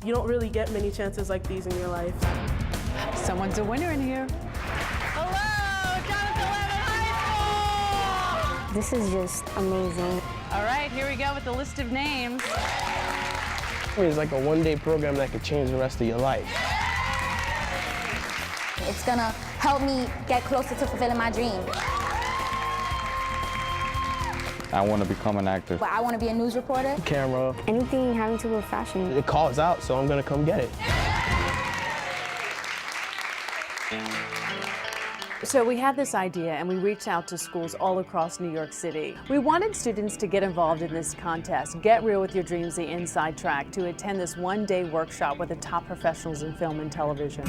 You don't really get many chances like these in your life. Someone's a winner in here. Hello, Jonathan High School! This is just amazing. All right, here we go with the list of names. It's like a one-day program that could change the rest of your life. It's gonna help me get closer to fulfilling my dream. I want to become an actor. But I want to be a news reporter. Camera. Anything having to do with fashion. It calls out, so I'm gonna come get it. So we had this idea and we reached out to schools all across New York City. We wanted students to get involved in this contest, Get Real with Your Dreams, the Inside Track, to attend this one-day workshop with the top professionals in film and television.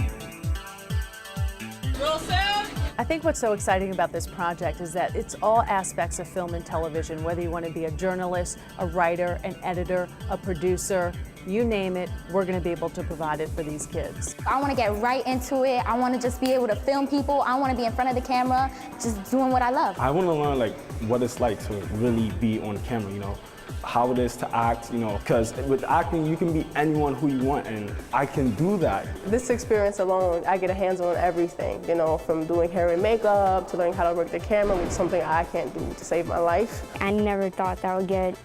I think what's so exciting about this project is that it's all aspects of film and television, whether you want to be a journalist, a writer, an editor, a producer, you name it, we're going to be able to provide it for these kids. I want to get right into it. I want to just be able to film people. I want to be in front of the camera, just doing what I love. I want to learn like what it's like to really be on camera, you know, how it is to act, you know, because with acting you can be anyone who you want, and I can do that. This experience alone, I get a hands on everything, you know, from doing hair and makeup to learning how to work the camera, which is something I can't do to save my life. I never thought that I would get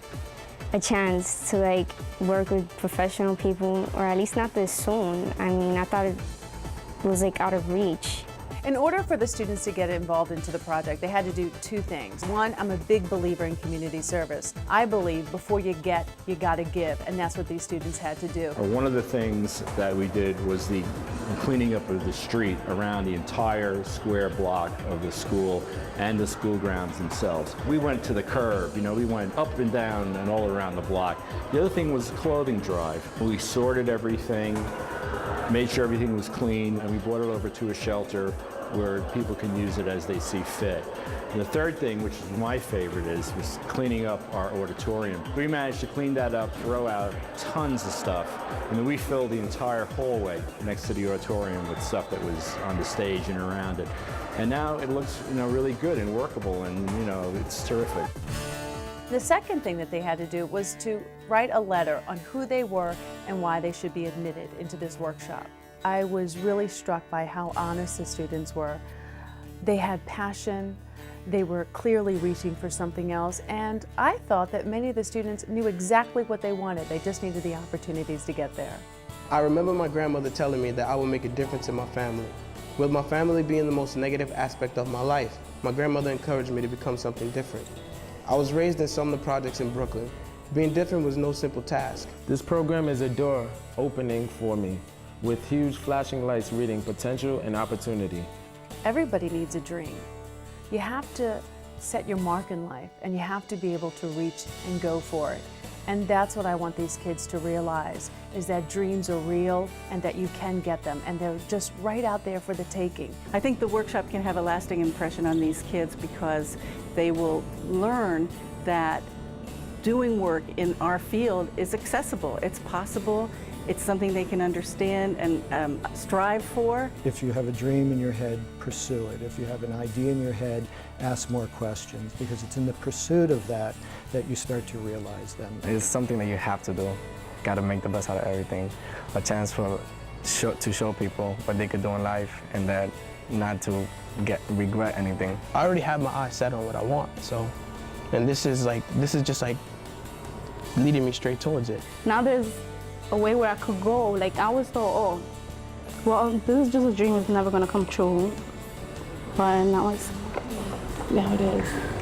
a chance to like work with professional people, or at least not this soon. I mean, I thought it was like out of reach. In order for the students to get involved into the project, they had to do two things. One, I'm a big believer in community service. I believe before you get, you gotta give, and that's what these students had to do. One of the things that we did was the cleaning up of the street around the entire square block of the school and the school grounds themselves. We went to the curb, you know, we went up and down and all around the block. The other thing was the clothing drive. We sorted everything, made sure everything was clean, and we brought it over to a shelter where people can use it as they see fit. And the third thing, which is my favorite, was cleaning up our auditorium. We managed to clean that up, throw out tons of stuff, and then we filled the entire hallway next to the auditorium with stuff that was on the stage and around it. And now it looks, you know, really good and workable, and you know, it's terrific. The second thing that they had to do was to write a letter on who they were and why they should be admitted into this workshop. I was really struck by how honest the students were. They had passion, they were clearly reaching for something else, and I thought that many of the students knew exactly what they wanted. They just needed the opportunities to get there. I remember my grandmother telling me that I would make a difference in my family. With my family being the most negative aspect of my life, my grandmother encouraged me to become something different. I was raised in some of the projects in Brooklyn. Being different was no simple task. This program is a door opening for me, with huge flashing lights reading potential and opportunity. Everybody needs a dream. You have to set your mark in life, and you have to be able to reach and go for it. And that's what I want these kids to realize, is that dreams are real and that you can get them, and they're just right out there for the taking. I think the workshop can have a lasting impression on these kids because they will learn that doing work in our field is accessible, it's possible, it's something they can understand and strive for. If you have a dream in your head, pursue it. If you have an idea in your head, ask more questions, because it's in the pursuit of that that you start to realize them. It's something that you have to do. Got to make the best out of everything. A chance to show people what they could do in life, and that not to regret anything. I already have my eyes set on what I want, so, and this is just like leading me straight towards it. Now there's a way where I could go. Like, I was thought, oh, well, this is just a dream, it's never gonna come true. But now it's, yeah, it is.